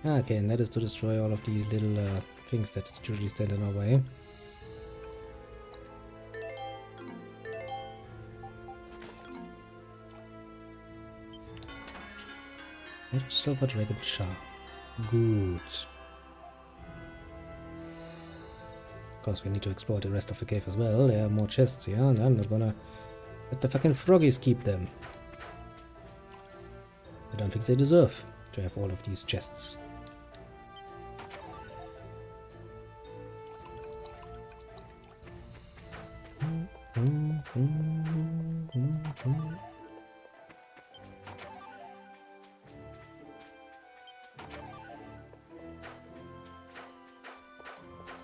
Okay, and that is to destroy all of these little things that usually stand in our way. Silver Dragon Char. Good. Of course, we need to explore the rest of the cave as well. There are more chests here, and I'm not gonna let the fucking froggies keep them. I don't think they deserve to have all of these chests.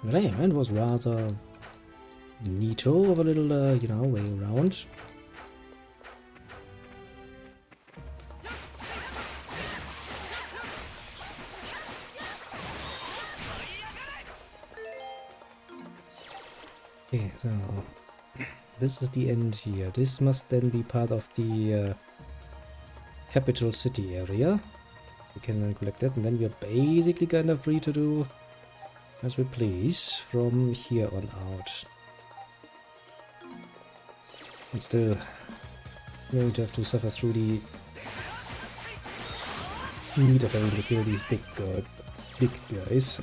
But hey, it was rather neato of a little, you know, way around. Okay, so this is the end here. This must then be part of the capital city area. We can then collect that, and then we are basically kind of free to do as we please from here on out. And still going to have to suffer through the need of having to kill these big guys.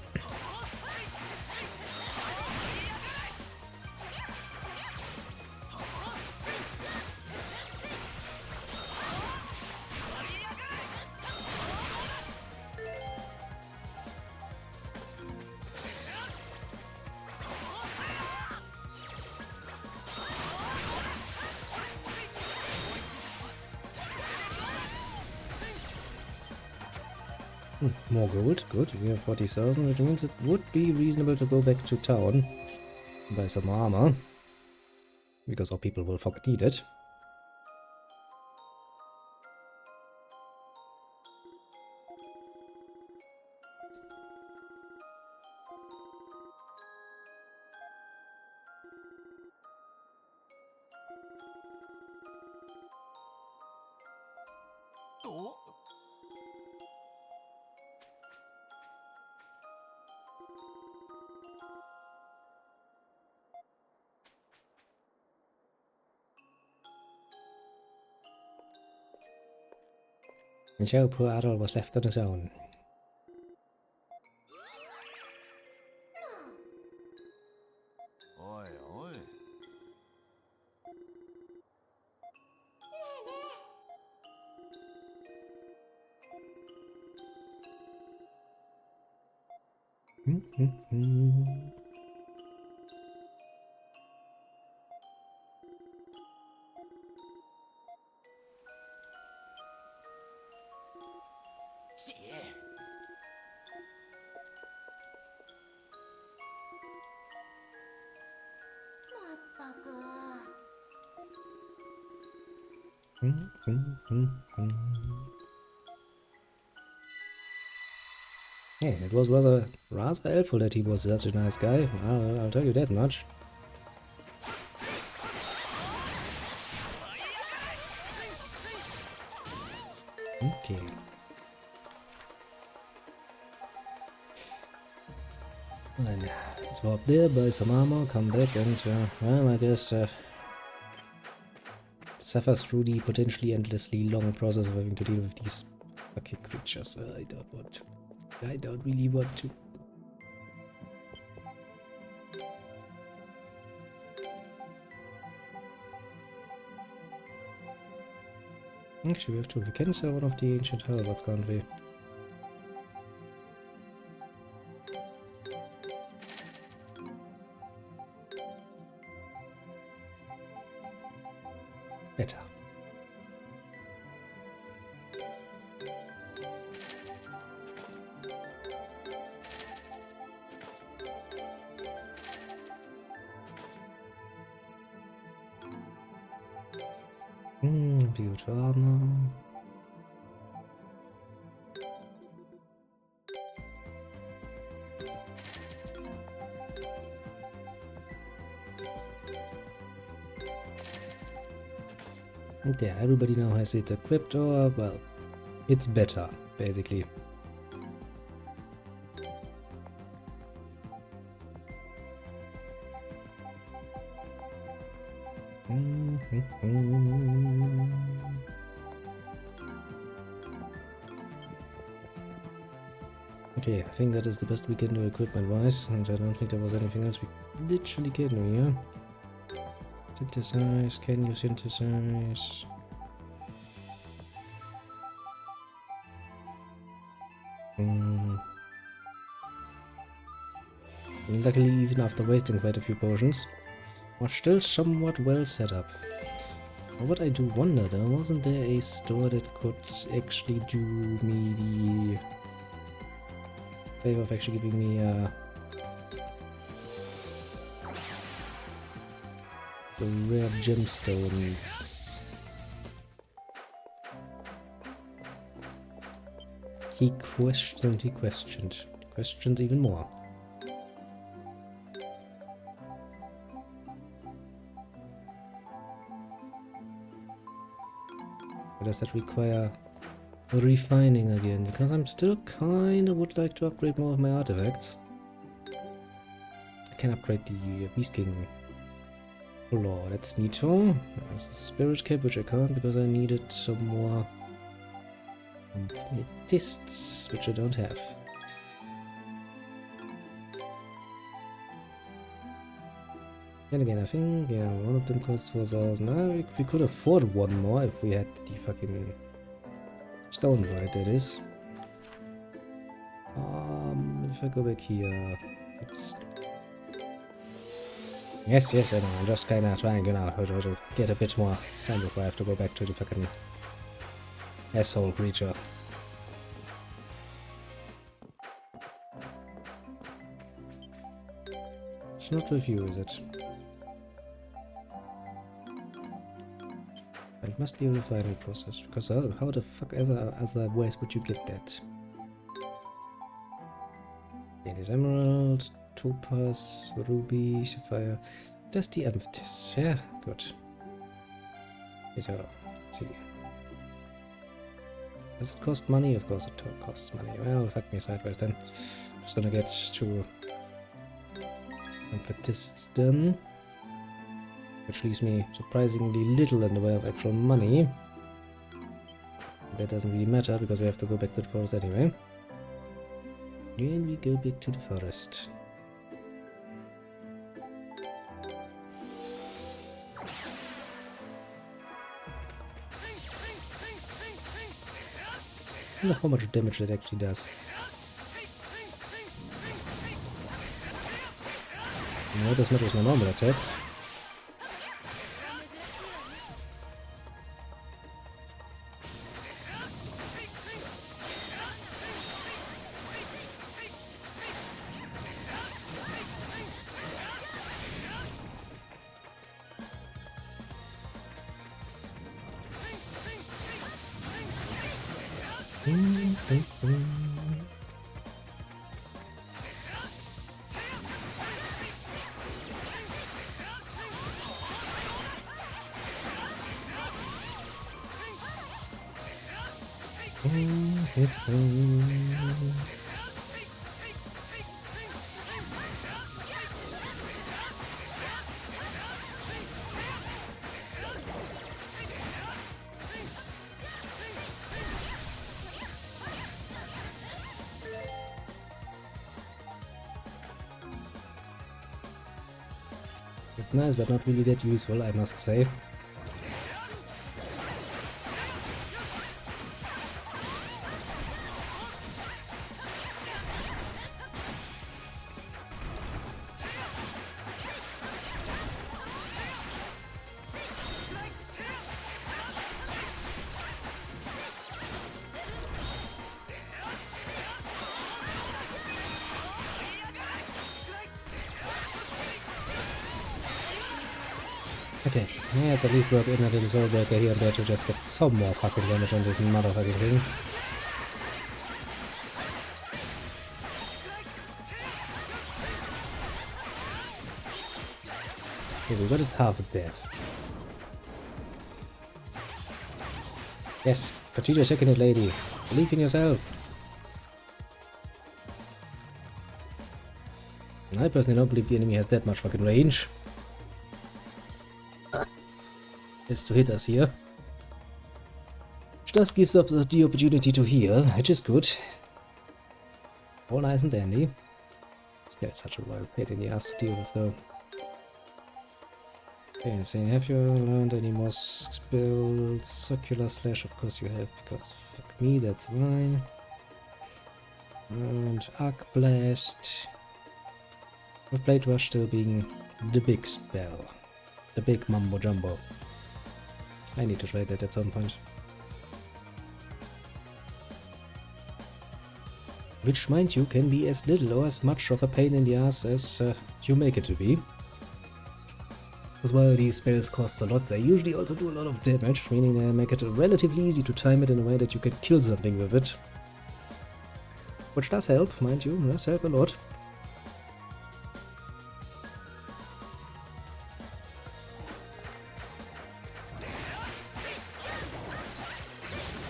More gold, good. We have 40,000, which means it would be reasonable to go back to town and buy some armor, because our people will fucking need it. And so poor Adol was left on his own. Yeah, it was rather helpful that he was such a nice guy. I'll tell you that much. Okay. Then let's go up there, buy some armor, come back, and well, I guess suffer through the potentially endlessly long process of having to deal with these fucking creatures. I don't want to. I don't really want to. Actually, we can sell one of the ancient halberds, can't we? Better. Beautiful armor. And yeah, everybody now has it equipped, or well, it's better, basically. Okay, I think that is the best we can do equipment-wise, and I don't think there was anything else we literally can do here. Synthesize, can you synthesize? Luckily, even after wasting quite a few potions, we're still somewhat well set up. What I do wonder though, wasn't there a store that could actually do me the favor of actually giving me the rare gemstones? He questioned even more. Or does that require refining again? Because I'm still kinda would like to upgrade more of my artifacts. I can upgrade the Beast King Law, that's neato. There's a Spirit Cap, which I can't because I needed some more Amethysts, which I don't have. Then again, I think, yeah, one of them costs 4,000. We could afford one more if we had the fucking stone void, that is. If I go back here... Oops. Yes, I know, I'm just kinda trying, you know, to get a bit more time before I have to go back to the fucking asshole creature. It's not review, is it? It must be a refining process, because how the fuck otherwise would you get that? It is emerald, topaz, ruby, sapphire. That's the amethyst. Yeah, good. So, let's see. Does it cost money? Of course it costs money. Well, fuck me sideways then. Just gonna get 2 amethysts done. Which leaves me surprisingly little in the way of actual money. That doesn't really matter because we have to go back to the forest anyway. And we go back to the forest. I wonder how much damage that actually does. Not as much as my normal attacks. Nice, but not really that useful, I must say. Okay, yeah, it's at least worth in a little soul breaker here and there to just get some more fucking damage on this motherfucking thing. Okay, we got it half of that. Yes, continue checking it, lady. Believe in yourself. And I personally don't believe the enemy has that much fucking range. is to hit us here. Which does gives up the opportunity to heal, which is good. All nice and dandy. Still such a royal pain in the ass to deal with though. Okay, so have you learned any more spells? Circular Slash, of course you have, because fuck me, that's why. And Arc Blast. With Blade Rush still being the big spell. The big mumbo jumbo. I need to try that at some point. Which, mind you, can be as little or as much of a pain in the ass as you make it to be. As while these spells cost a lot, they usually also do a lot of damage, meaning they make it relatively easy to time it in a way that you can kill something with it. Which does help, mind you, does help a lot.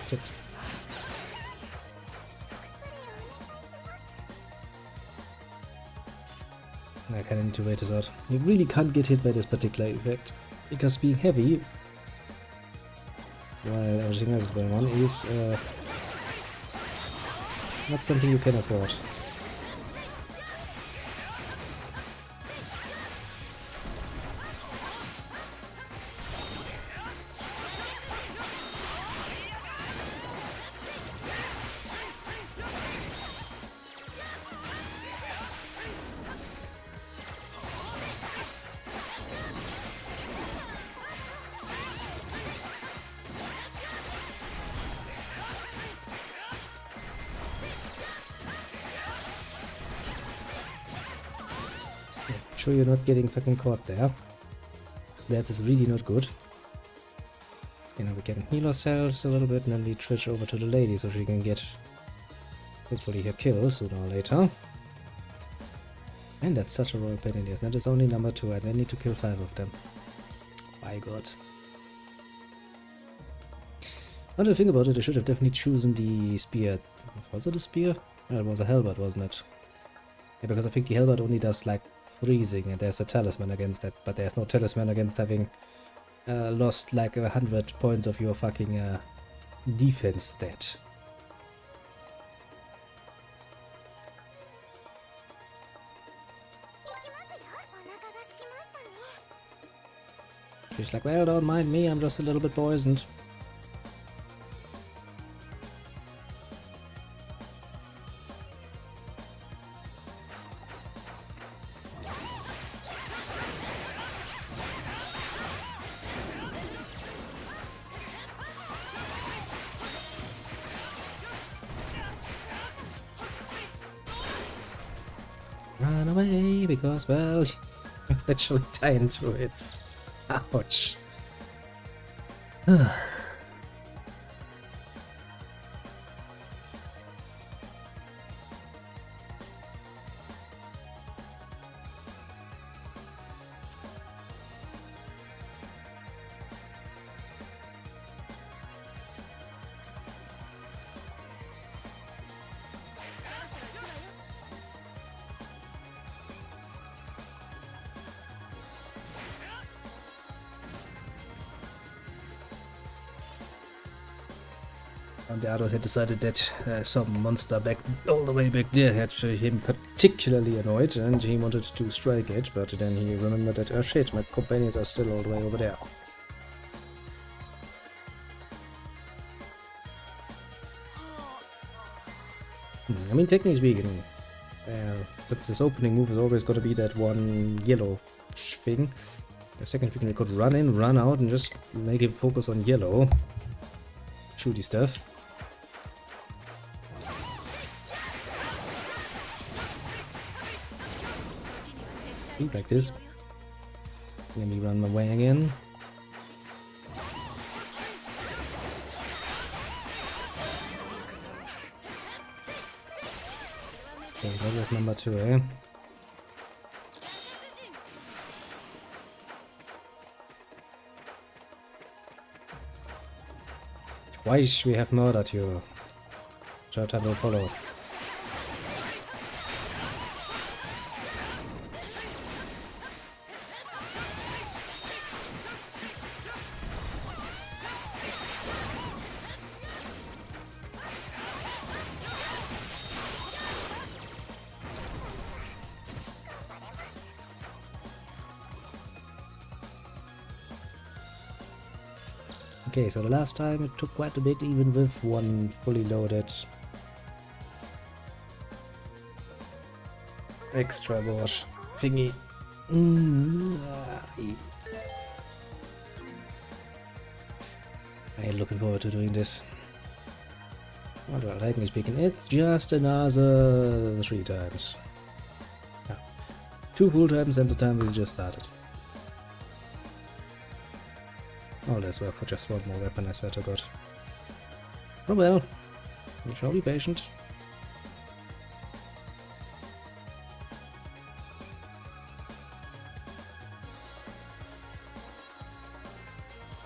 Shit. I kinda need to wait this out. You really can't get hit by this particular effect, because being heavy, while everything else is going on, is not something you can afford. Sure you're not getting fucking caught there. Because that is really not good. You know, we can heal ourselves a little bit and then we switch over to the lady so she can get hopefully her kill sooner or later. And that's such a royal pain in the ass. That is only number 2 and I need to kill 5 of them. My god. Now that I think about it, I should have definitely chosen the spear. Was it a spear? No, it was a halberd, wasn't it? Yeah, because I think the halberd only does like freezing and there's a talisman against that, but there's no talisman against having lost like 100 points of your fucking defense stat. She's like, well, don't mind me, I'm just a little bit poisoned. Run away, because, well, you literally die into it. Ouch. And the adult had decided that some monster back all the way back there had him particularly annoyed and he wanted to strike it, but then he remembered that, oh shit, my companions are still all the way over there. I mean, technically speaking, since this opening move is always going to be that one yellow thing, the second we could run in, run out, and just make him focus on yellow. Shooty stuff. Like this. Let me run my way again. Okay, that was number 2, eh? Twice we have murdered you. Third time will follow. Okay, so the last time it took quite a bit even with one fully loaded extra wash thingy. I'm looking forward to doing this. Well, technically speaking, it's just another 3 times. Yeah. 2 full times and the time we just started. All this work for just one more weapon, I swear to God. Oh well, we shall be patient.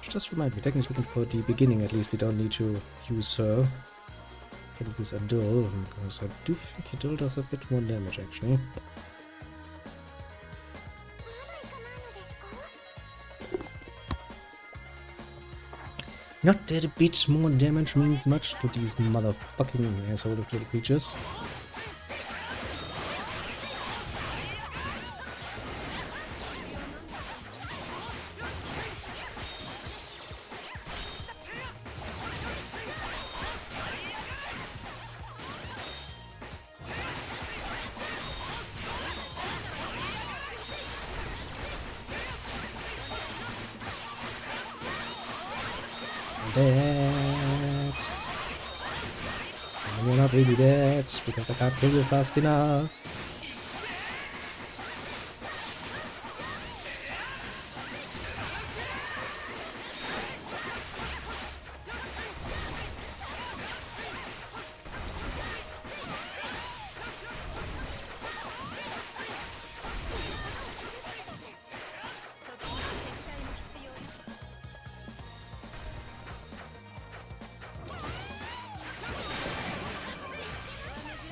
Just remind me, technically speaking, for the beginning at least, we don't need to use her. We can use Adul, because I do think Adul does a bit more damage actually. Not that a bit more damage means much to these motherfucking asshole little creatures. Dead. And you're not really dead because I can't kill you fast enough.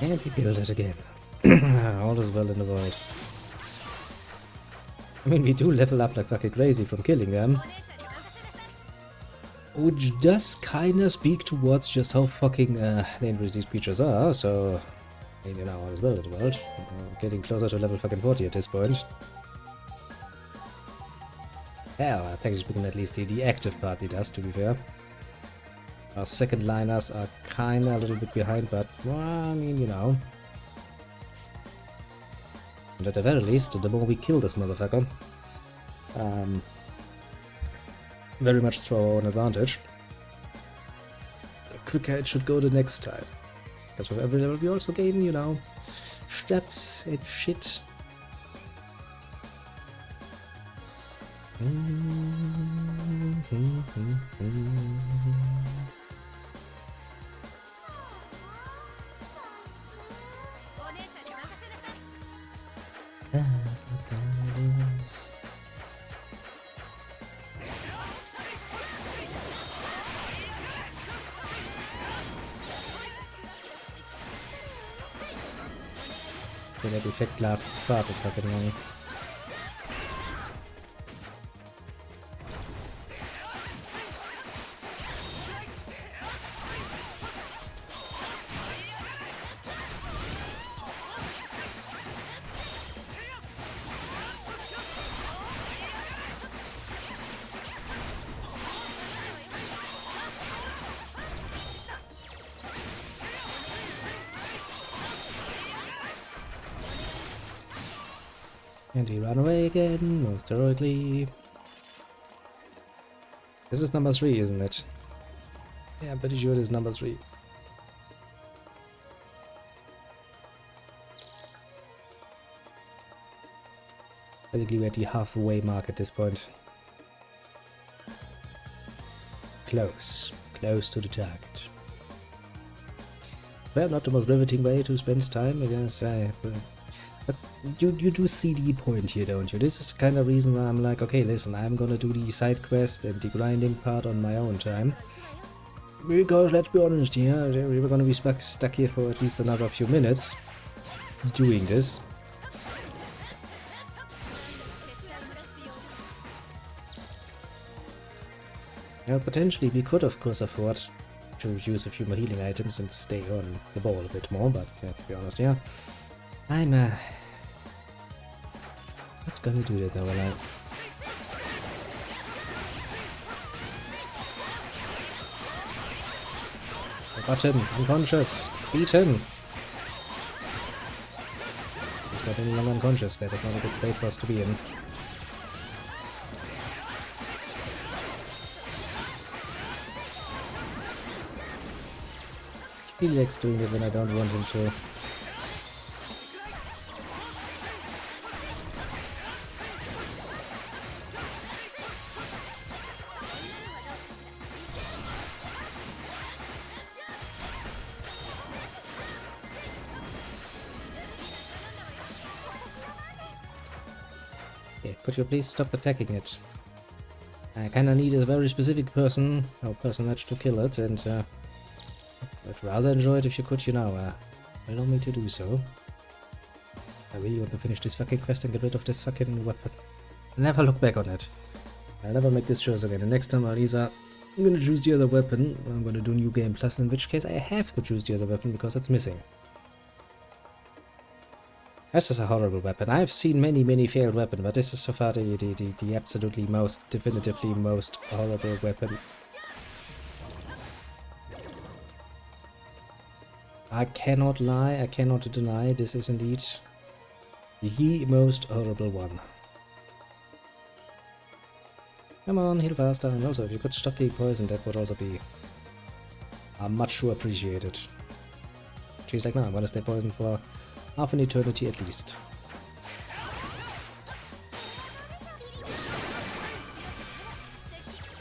And we build it again. All is well in the world. I mean, we do level up like fucking crazy from killing them. Which does kinda speak towards just how fucking dangerous these creatures are, so... I mean, you know, all is well in the world. Getting closer to level fucking 40 at this point. Hell, technically speaking, at least the active party does, to be fair. Our second liners are kinda a little bit behind, but, well, I mean, you know. And at the very least, the more we kill this motherfucker, very much to our own advantage, the quicker it should go the next time. Because with every level we also gain, you know, stats and shit. Der Defekt lasts far too fucking long. And he ran away again, most heroically. This is number 3, isn't it? Yeah, I'm pretty sure it is number 3. Basically, we're at the halfway mark at this point. Close. Close to the target. Well, not the most riveting way to spend time, I guess. But you do see the point here, don't you? This is the kind of reason why I'm like, okay, listen, I'm gonna do the side quest and the grinding part on my own time. Because, let's be honest here, we're gonna be stuck here for at least another few minutes doing this. Now, potentially we could, of course, afford to use a few more healing items and stay on the ball a bit more, but to be honest, yeah. I'm not gonna do that now, will I? Got him. Unconscious. Beat him. He's not any longer unconscious. That is not a good state for us to be in. He likes doing it when I don't want him to. Okay, could you please stop attacking it? I kinda need a very specific person or personage to kill it, and I'd rather enjoy it if you could, allow me to do so. I really want to finish this fucking quest and get rid of this fucking weapon. Never look back on it. I'll never make this choice again. The next time I'm gonna choose the other weapon. I'm gonna do New Game Plus, in which case I have to choose the other weapon because it's missing. This is a horrible weapon. I've seen many failed weapons, but this is so far the absolutely most, definitively most horrible weapon. I cannot lie, I cannot deny, this is indeed the most horrible one. Come on, heal faster, and also if you could stop being poisoned, that would also be much too appreciated. She's like, no, I'm gonna stay poisoned for half an eternity at least.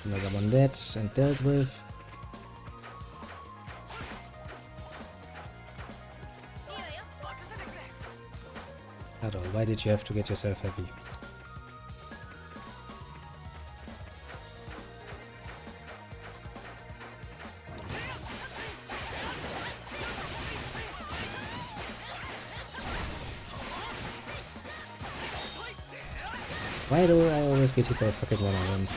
Another one dead and dealt with. Hello, why did you have to get yourself heavy? Why do I always get hit by fucking one-on-one?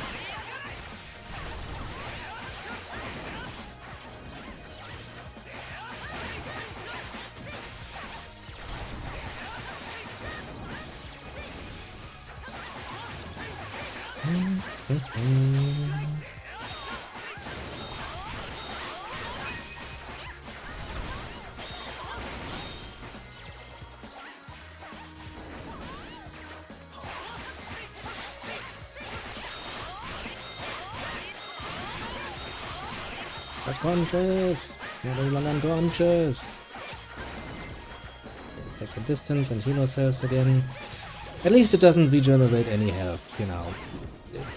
Unconscious! Not any longer unconscious! Let's take some distance and heal ourselves again. At least it doesn't regenerate any health,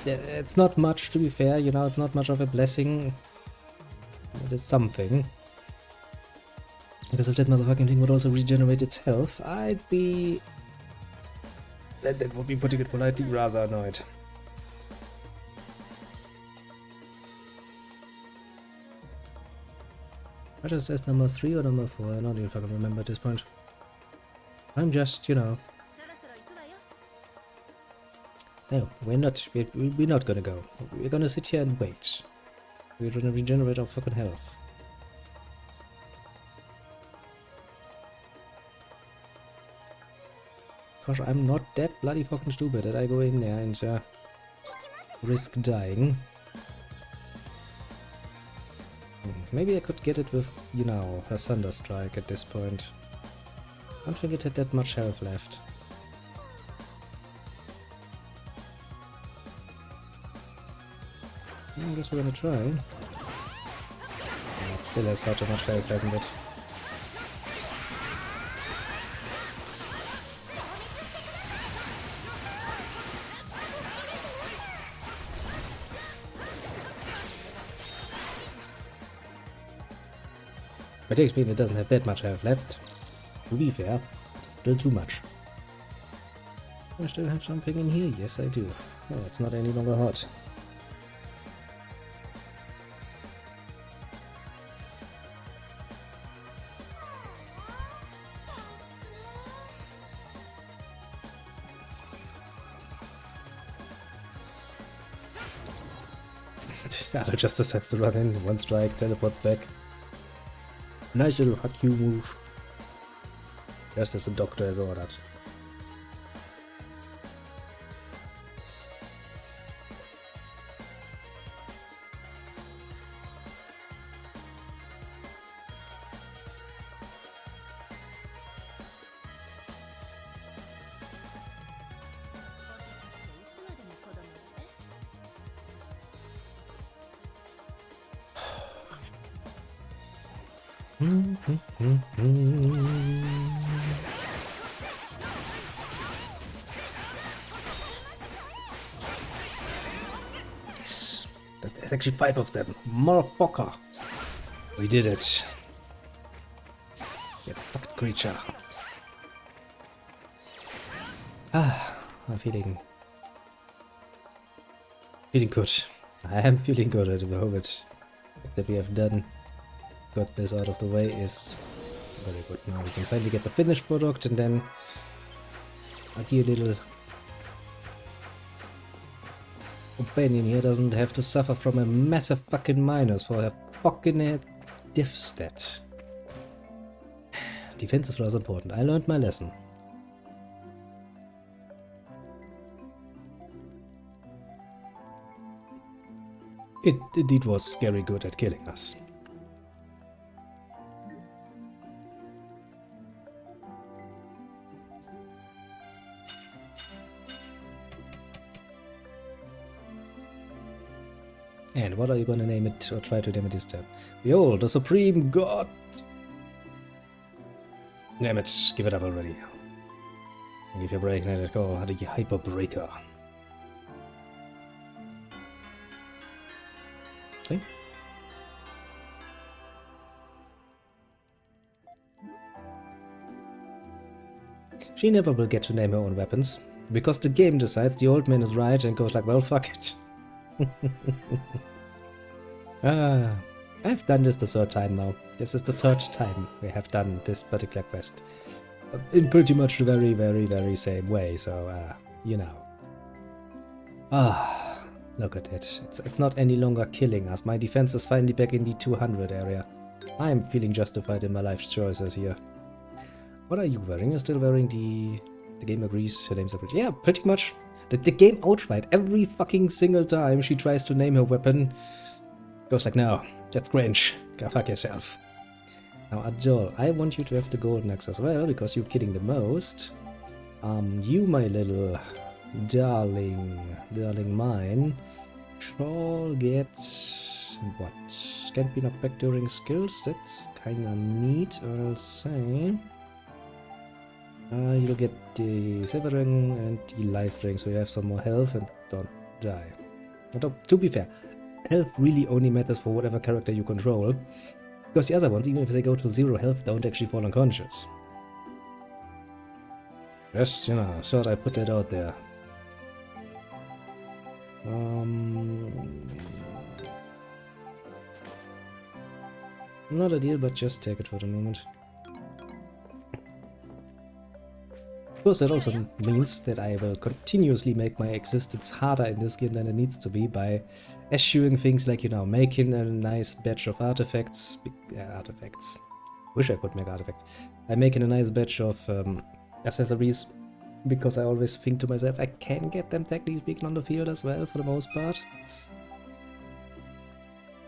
It's not much, to be fair, it's not much of a blessing. It is something. Because if that motherfucking thing would also regenerate its health, I'd be... That would be, putting it politely, rather annoyed. What is this, number 3 or number 4? I don't even fucking remember at this point. I'm just, No, we're not gonna go. We're gonna sit here and wait. We're gonna regenerate our fucking health. Gosh, I'm not that bloody fucking stupid that I go in there and risk dying. Maybe I could get it with, her Thunder Strike at this point. I don't think it had that much health left. I guess we're gonna try. It still has far too much health, hasn't it? By takes me, it doesn't have that much health left. To be fair, it's still too much. I still have something in here. Yes, I do. Oh, it's not any longer hot. Just decides to run in, one strike, teleports back. Nice little hot you move. Just as the doctor has ordered. Yes, there's actually 5 of them. Motherfucker. We did it. You fucked creature. I'm feeling good. I am feeling good at the moment. That we have got this out of the way is very good. Now we can finally get the finished product, and then our dear little companion here doesn't have to suffer from a massive fucking minus for her fucking diff stat. Defense is rather important. I learned my lesson. It indeed was scary good at killing us. And what are you gonna name it, or try to name it this time? Behold, the Supreme God! Damn it, give it up already. Give your break, let it go, the Hyper Breaker. See? She never will get to name her own weapons, because the game decides the old man is right and goes like, well, fuck it. I've done this the 3rd time now. This is the 3rd time we have done this particular quest. In pretty much the very, very, very same way, so, you know. Look at it. It's not any longer killing us. My defense is finally back in the 200 area. I'm feeling justified in my life choices here. What are you wearing? You're still wearing the game agrees. Her name's agreed. Yeah, pretty much. The game outright. Every fucking single time she tries to name her weapon, goes like, no, that's cringe. Go fuck yourself. Now, Ajol, I want you to have the golden axe as well, because you're killing the most. You, my little darling mine, shall get what? Can't be knocked back during skills. That's kinda neat, I'll say. You'll get the silver ring and the life ring, so you have some more health and don't die. Although, to be fair, health really only matters for whatever character you control, because the other ones, even if they go to 0 health, don't actually fall unconscious. Just, you know, thought I put that out there. Not a deal, but just take it for the moment. Of course, that also means that I will continuously make my existence harder in this game than it needs to be by eschewing things like, you know, making a nice batch of artifacts. Wish I could make artifacts. I'm making a nice batch of accessories, because I always think to myself, I can get them technically speaking on the field as well, for the most part.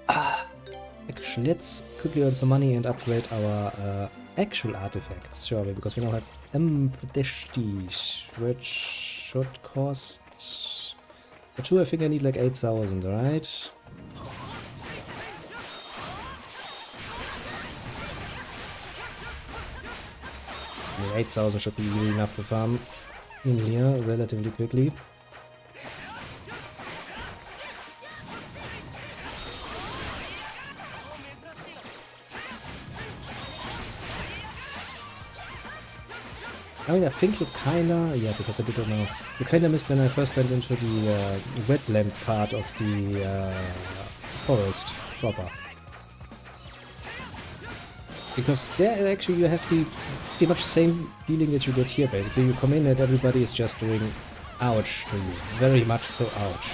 Actually, let's quickly earn some money and upgrade our actual artifacts, shall we? Because we now have Prestige, which should cost... For sure, I think I need like 8,000, right? Yeah, 8,000 should be easy enough to farm in here relatively quickly. I mean, I think you kinda... Yeah, because I didn't know. You kinda missed when I first went into the wetland part of the forest proper. Because there actually you have the pretty much same feeling that you get here, basically. You come in and everybody is just doing ouch to you. Very much so ouch.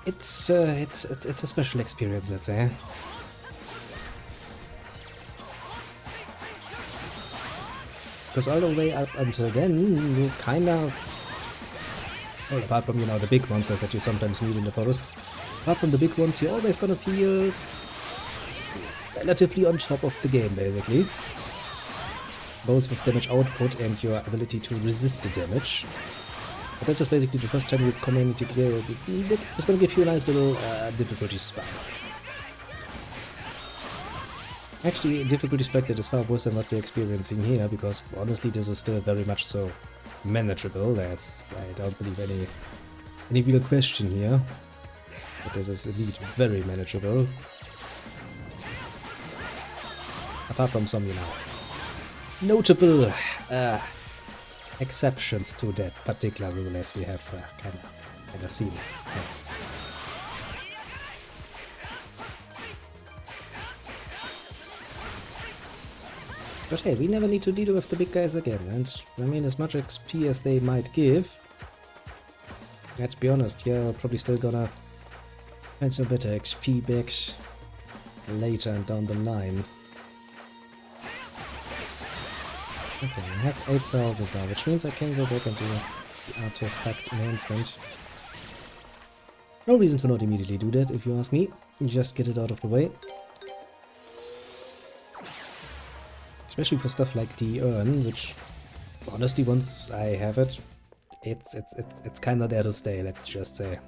It's a special experience, let's say. Because all the way up until then, you kinda... Well, apart from, you know, the big monsters that you sometimes meet in the forest, apart from the big ones, you're always gonna feel relatively on top of the game, basically. Both with damage output and your ability to resist the damage. But that's just basically the first time you come in, it's gonna give you a nice little difficulty spike. Actually, difficulty spectate is far worse than what we're experiencing here, because honestly this is still very much so manageable. That's, I don't believe any real question here. But this is indeed very manageable. Apart from some, notable exceptions to that particular rule, as we have kind of seen. Yeah. But hey, we never need to deal with the big guys again, and I mean, as much XP as they might give, let's be honest, yeah, probably still gonna find some better XP bags later and down the line. Okay, I have 8,000 now, which means I can go back and do the artifact enhancement. No reason to not immediately do that, if you ask me. Just get it out of the way. Especially for stuff like the urn, which honestly, once I have it, it's kind of there to stay, let's just say.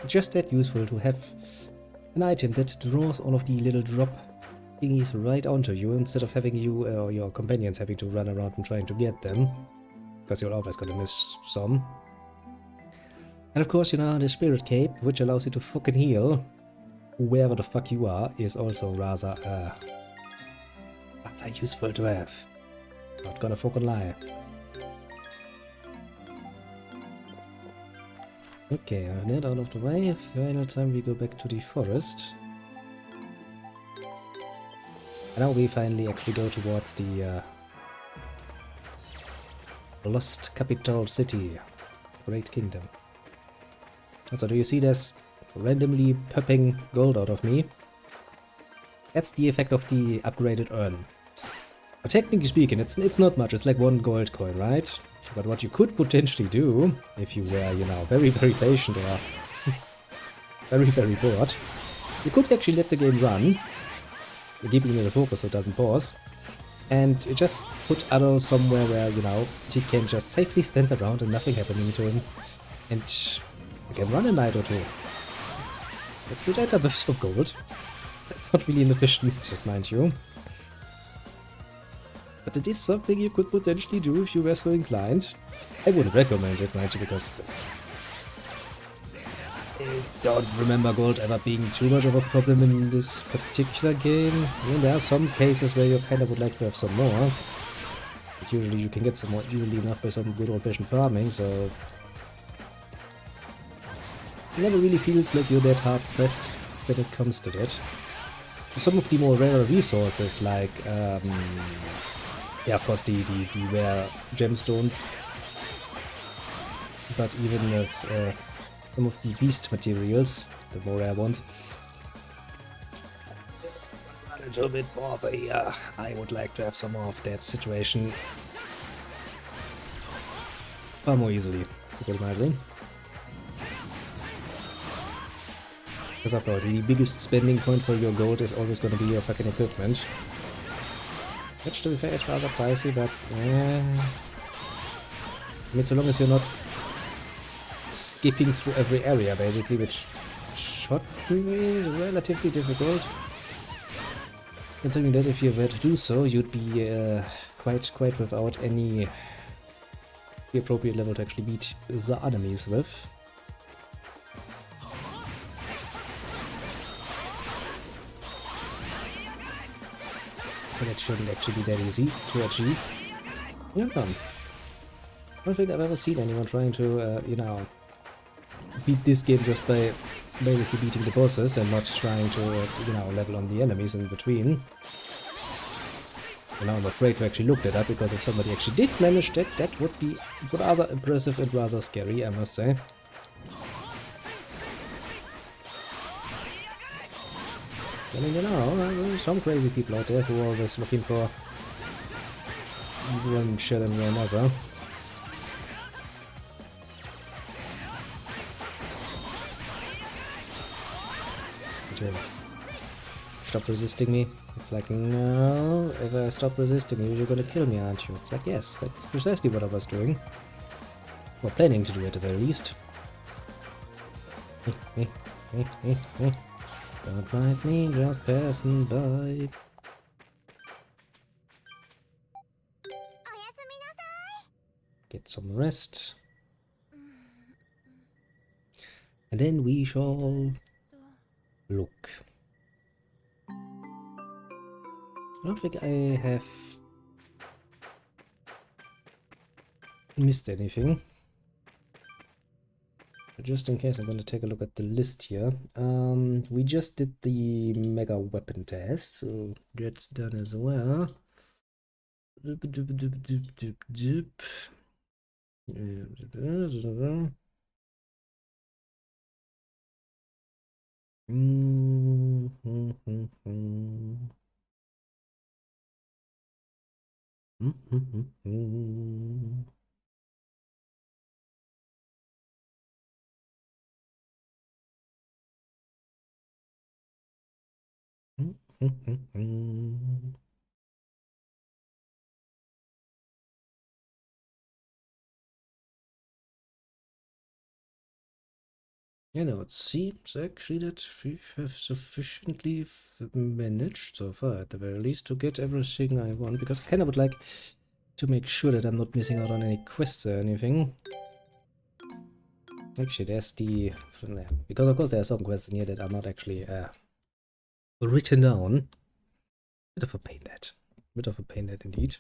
It's just that useful to have an item that draws all of the little drop thingies right onto you, instead of having you or your companions having to run around and trying to get them, because you're always gonna miss some. And of course, the Spirit Cape, which allows you to fucking heal wherever the fuck you are, is also rather useful to have. Not gonna fucking lie. Okay, I have that out of the way. Final time we go back to the forest. And now we finally actually go towards the lost capital city, Great Kingdom. Also, do you see this randomly popping gold out of me? That's the effect of the upgraded urn. But technically speaking, it's not much, it's like 1 gold coin, right? But what you could potentially do, if you were, very, very patient or very, very bored, you could actually let the game run, keeping it in focus so it doesn't pause, and just put Adol somewhere where, he can just safely stand around and nothing happening to him, and you can run a night or two. But you end up with some gold. That's not really an efficient method, mind you. But it is something you could potentially do if you were so inclined. I wouldn't recommend it, mind you, because I don't remember gold ever being too much of a problem in this particular game. I mean, there are some cases where you kind of would like to have some more, but usually you can get some more easily enough by some good old-fashioned farming, so it never really feels like you're that hard-pressed when it comes to that. Some of the more rare resources, like yeah, of course, the rare gemstones, but even some of the beast materials, the more rare ones, a little bit more of a, I would like to have some more of that situation far more easily, to put it mildly. Because after all, the biggest spending point for your gold is always going to be your fucking equipment. Which, to be fair, is rather pricey, but I mean, so long as you're not skipping through every area, basically, which should be relatively difficult. Considering that if you were to do so, you'd be quite without any the appropriate level to actually beat the enemies with. But it shouldn't actually be that easy to achieve. Yeah, I don't think I've ever seen anyone trying to, beat this game just by basically beating the bosses and not trying to, level on the enemies in between. And now I'm afraid to actually look that up, because if somebody actually did manage that, that would be rather impressive and rather scary, I must say. I mean, there are some crazy people out there who are always looking for one shit and another. Stop resisting me. It's like, no, if I stop resisting you, you're gonna kill me, aren't you? It's like, yes, that's precisely what I was doing. Or planning to do at the very least. Don't mind me just passing by. get some rest. And then we shall look. I don't think I have missed anything. But just in case, I'm going to take a look at the list here. We just did the mega weapon test, so that's done as well. Yeah, no, it seems actually that we have sufficiently managed so far, at the very least, to get everything I want, because I kind of would like to make sure that I'm not missing out on any quests or anything. Actually, there's the... because of course there are some quests in here that are not actually written down. Bit of a pain that. Bit of a pain that indeed.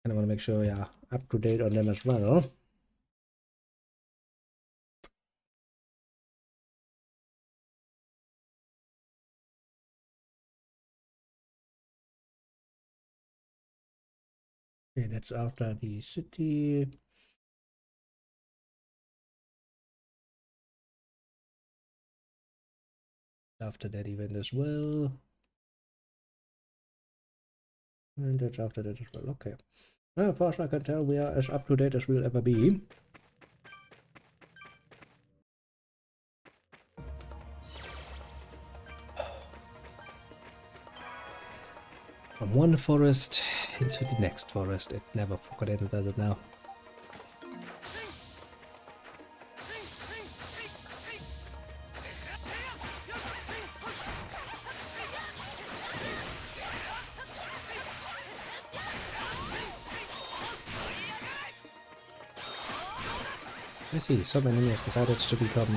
And I want to make sure we are up to date on them as well. Okay, that's after the city. After that event as well. And that's after that as well. Okay. Well, as far as I can tell, we are as up to date as we'll ever be. From one forest into the next forest. It never fucking ends, does it now? I see, some enemy has decided to become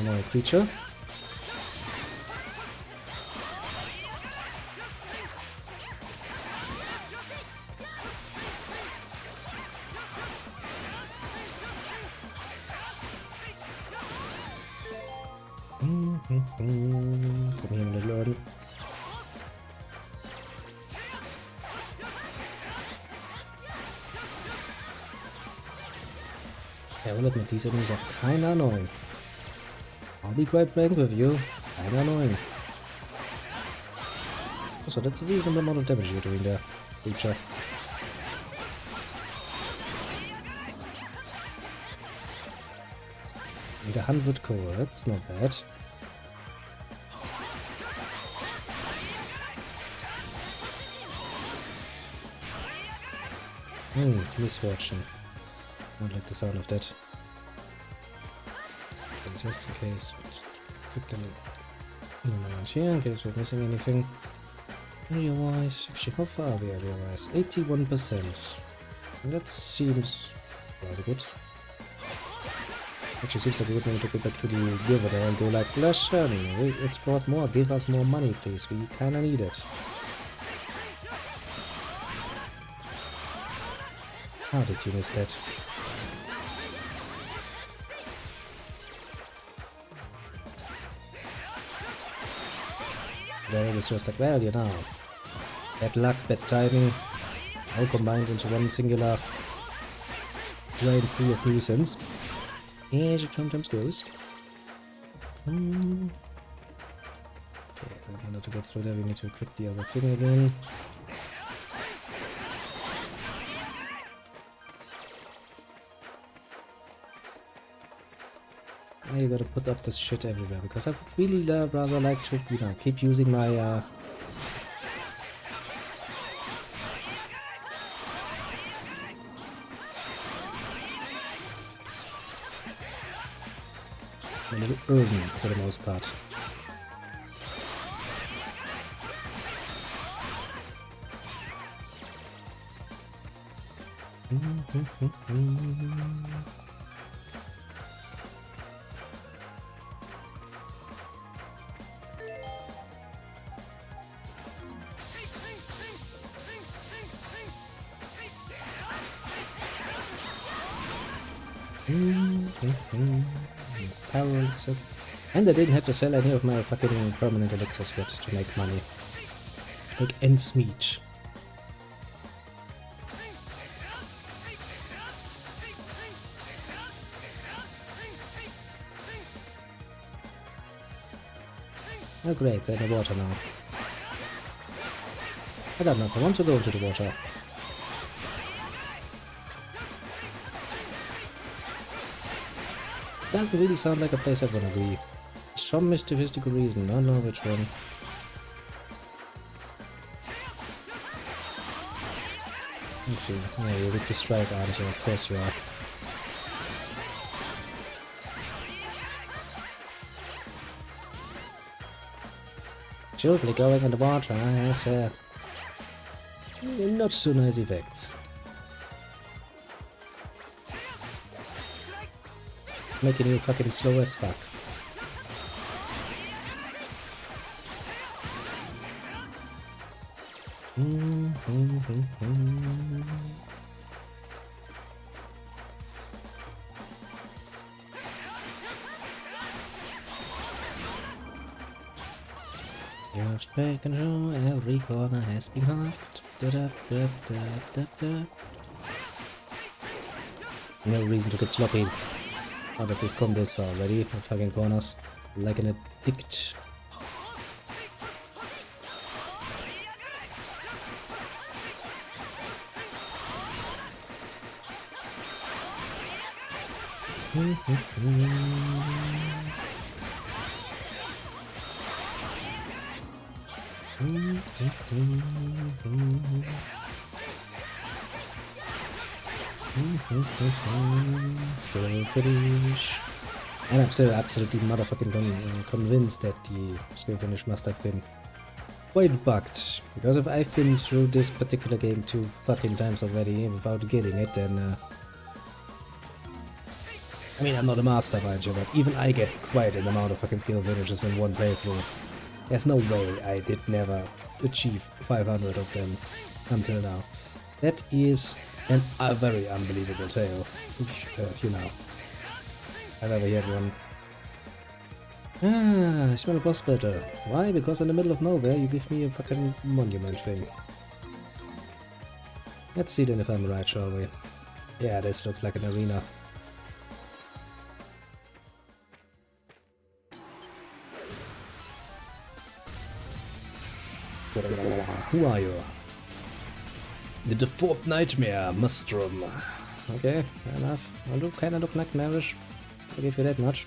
a creature. Come here, little one. I will admit, these enemies are kinda annoying. I'll be quite frank with you, kinda annoying. So that's a reasonable amount of damage you're doing there, creature. And 100 core, that's not bad. Misfortune. I don't like the sound of that. Okay, just in case. Put them around here in case we're missing anything. Area-wise, actually, how far are we area-wise? 81%. And that seems rather good. Actually, seems like we would need to go back to the river there and go like, let's export more, give us more money, please. We kinda need it. How did you miss that? There it was just like, well, you know, bad luck, bad timing, all combined into one singular giant pool of nuisance. As it sometimes goes. Okay, in order to get through there, we need to equip the other thing again. I gotta put up this shit everywhere because I would really rather like to, you know, keep using my my little urban for the most part. Power elixir. And I didn't have to sell any of my fucking permanent elixirs yet to make money. Make ends meet. Oh great, they're in the water now. I don't know, I want to go into the water. Doesn't really sound like a place I wanna be. Some mysterious reason, don't know which one. Actually, yeah, you're with the strike, aren't you? Of course you are. Children going in the water has not so nice effects. Making you fucking slow as fuck. You're straight control, every corner has been hot. Da -da -da -da -da -da. No reason to get sloppy. Now that we've come this far already, the fucking corners like an addict. Still finish. And I'm still absolutely motherfucking convinced that the skill finish must have been quite bugged. Because if I've been through this particular game 2 fucking times already without getting it, then I mean, I'm not a master, mind you, but even I get quite an amount of fucking skill finishes in one playthrough. There's no way I did never achieve 500 of them until now. That is a very unbelievable tale, you know. I've never had one. Ah, I smell a boss battle. Why? Because in the middle of nowhere you give me a fucking monument thing. Let's see then if I'm right, shall we? Yeah, this looks like an arena. Who are you? The deformed nightmare, Mustrum. Okay, fair enough. I do kinda look nightmarish. I'll give you that much.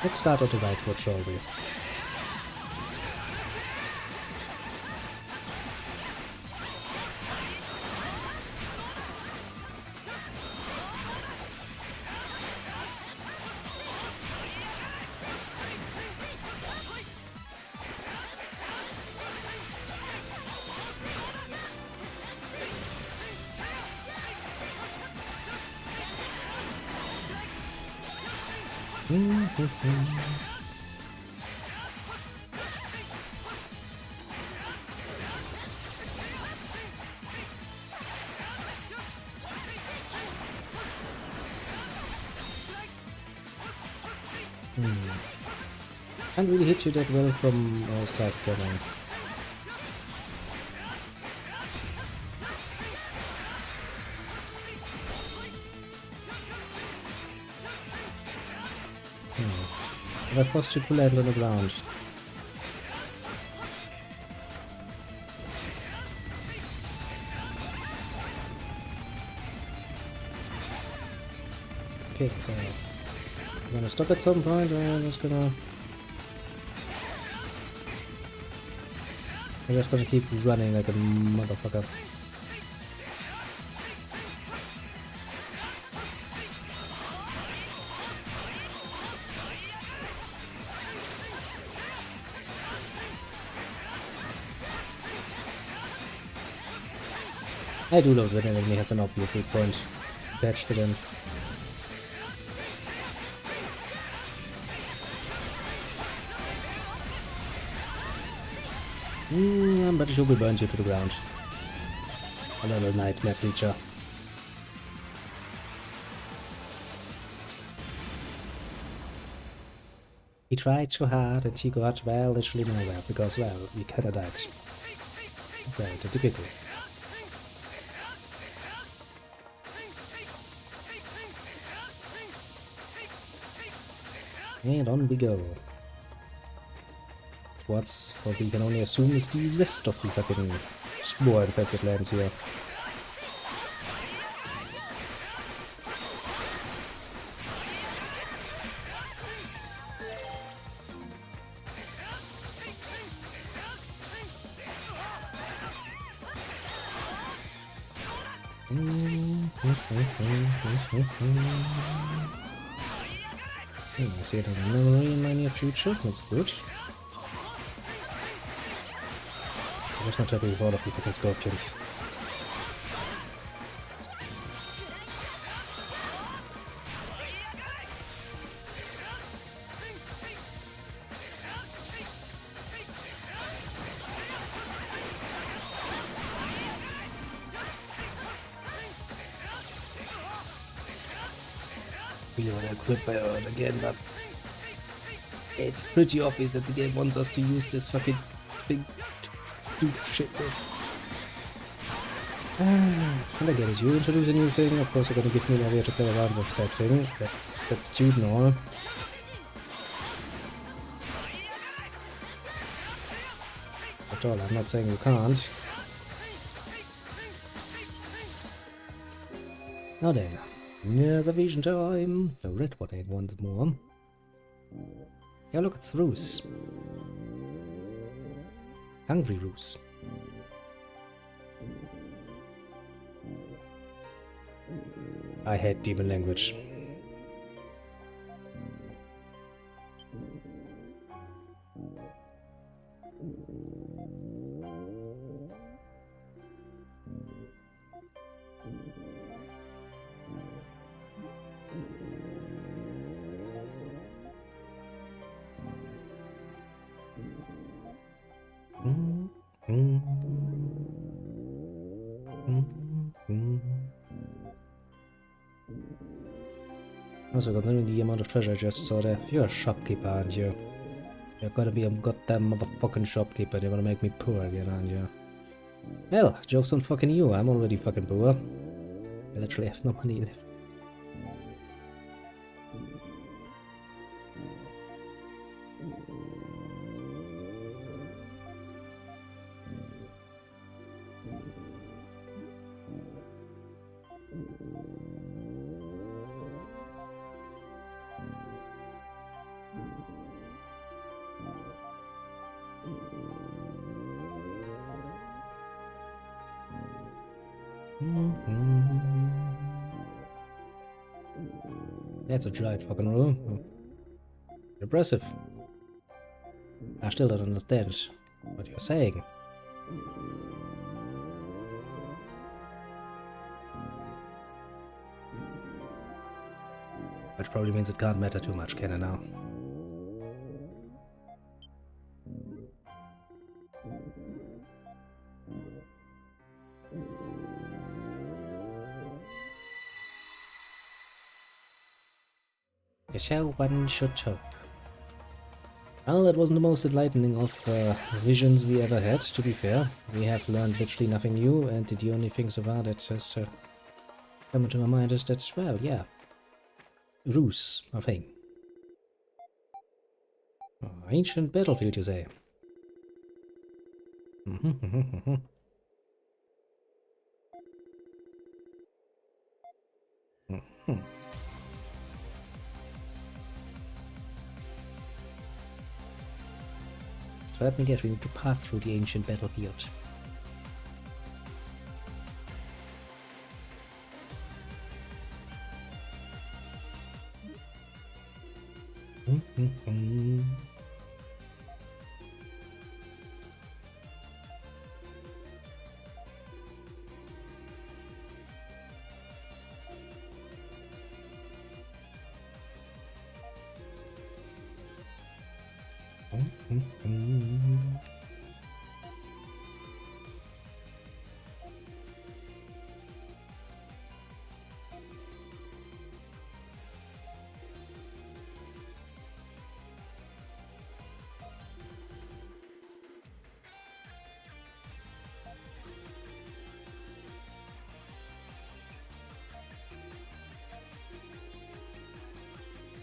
Let's start on the right foot, shall we? Can't really hit you that well from all sides, can I? If I forced you to land on the ground. Okay, so I'm gonna stop at some point, or I'm just gonna keep running like a motherfucker. I do love when an enemy has an obvious weak point attached to them. But it should be burnt you to the ground. A little nightmare creature. He tried so hard and he got, well, literally nowhere because, well, we kinda died. Well, typical. And on we go. Towards what we can only assume is the rest of the fucking more infested lands here. I see it as a memory in my near future, that's good. I was not happy with all of the fucking scorpions. We want to equip by Earth again, but it's pretty obvious that the game wants us to use this fucking big shit with. And I get it, you introduce a new thing, of course you're gonna give me an area to play around with that thing. That's cute and all. At all, I'm not saying you can't. Now then, near the vision time. The red one ain't once more. Yeah, look, it's Roos. Hungry Roos. I hate demon language. Also, considering the amount of treasure I just saw there, you're a shopkeeper, aren't you? You're gonna be a goddamn motherfucking shopkeeper, you're gonna make me poor again, aren't you? Well, joke's on fucking you, I'm already fucking poor. I literally have no money left. That's a giant fucking room. Impressive. I still don't understand what you're saying. Which probably means it can't matter too much, can it now? Shall one shut up? Well, that wasn't the most enlightening of visions we ever had, to be fair. We have learned literally nothing new, and the only thing so far that has come into my mind is that, well, yeah. Roos, a thing. Oh, ancient battlefield, you say? So let me guess, we need to pass through the ancient battlefield.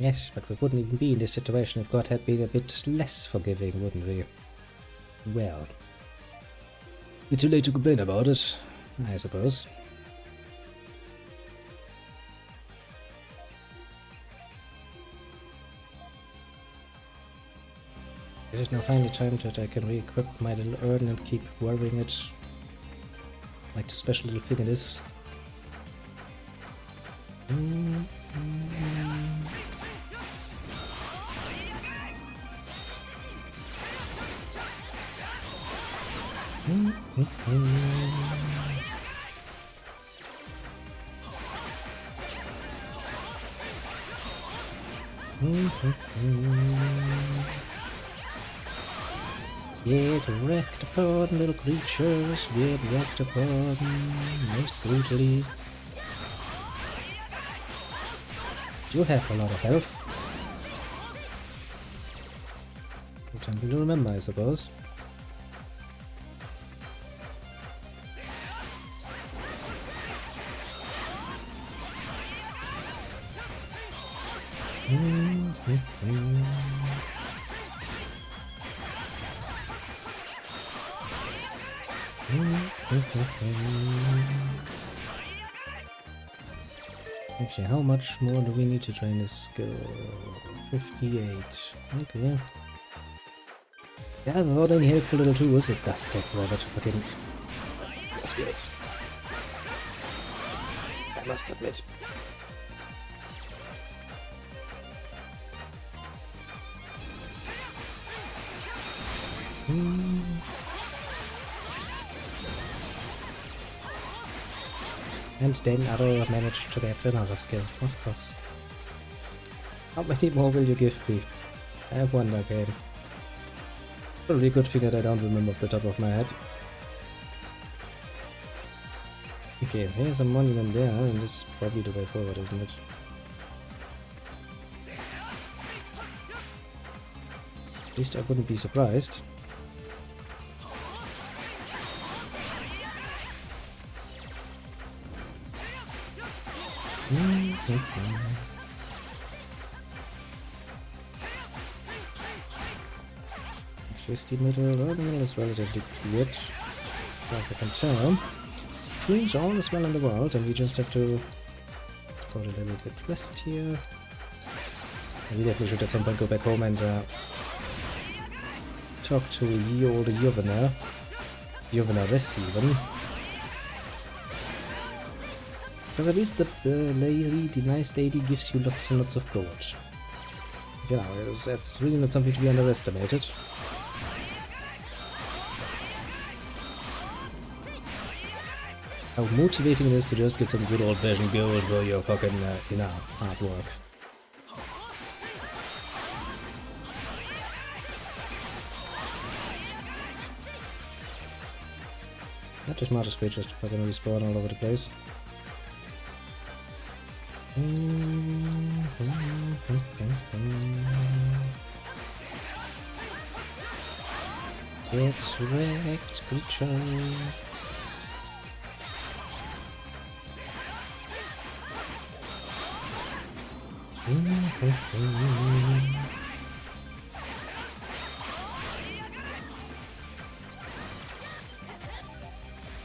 Yes, but we wouldn't even be in this situation if God had been a bit less forgiving, wouldn't we? Well, it's too late to complain about it, I suppose. It is now finally time that I can re-equip my little urn and keep wearing it like the special little thing it is. Get wrecked upon, little creatures, get wrecked upon most brutally. You have a lot of health. Something to remember, I suppose. Actually, how much more do we need to train this skill? 58. Okay. Yeah, without any helpful little tools, it does take forever to fucking skills. I must admit. And then Arrow managed to get another skill, of course. How many more will you give me? I have one again. Probably a good thing that I don't remember off the top of my head. Okay, there's a monument there, and this is probably the way forward, isn't it? At least I wouldn't be surprised. Actually, the middle is relatively clear, as I can tell. Trees are all as well in the world, and we just have to put a little bit rest here. We definitely should at some point go back home and talk to the old Jovena. Jovenares even. Because at least the nice lady gives you lots and lots of gold. Yeah, that's really not something to be underestimated. How motivating it is to just get some good old-fashioned gold for your fucking, hard work. Not the smartest creatures to fucking respawn all over the place. Get wrecked, creature.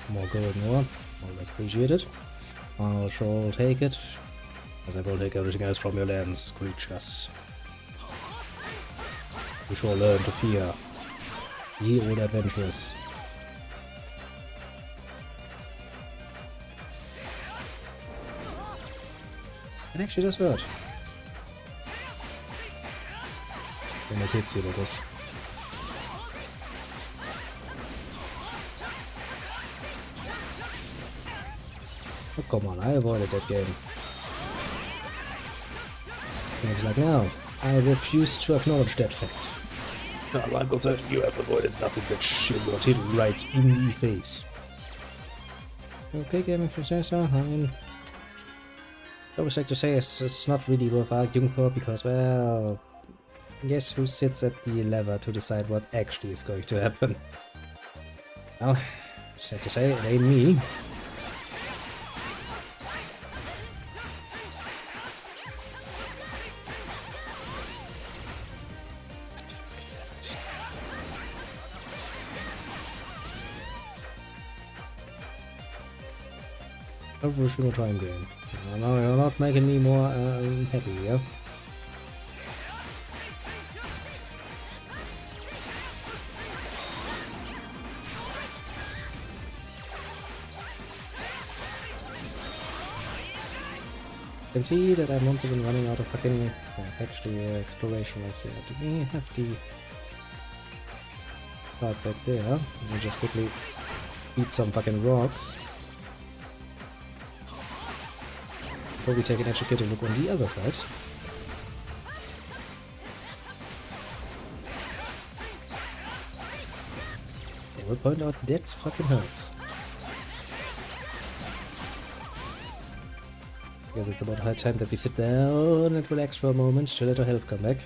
More gold, more. Always appreciated. I shall take it, as I will take everything else from your lands, creatures. You shall learn to fear, ye old adventurers. It actually does hurt. When it hits you, that is. Oh, come on, I avoided that game. And it's like, no, I refuse to acknowledge that fact. I'm concerned you have avoided nothing but shit got hit right in the face. Okay, gaming processor, I mean, I would like to say it's not really worth arguing for because, well, guess who sits at the lever to decide what actually is going to happen? Well, sad to say, it ain't me. Every single time game. No, you're not making me more happy, yeah? You can see that I'm once again running out of fucking exploration race here. Do we have the part back there? Let me just quickly eat some fucking rocks. Before we take an educated look on the other side. I will point out that fucking hurts. Because it's about high time that we sit down and relax for a moment to let our health come back.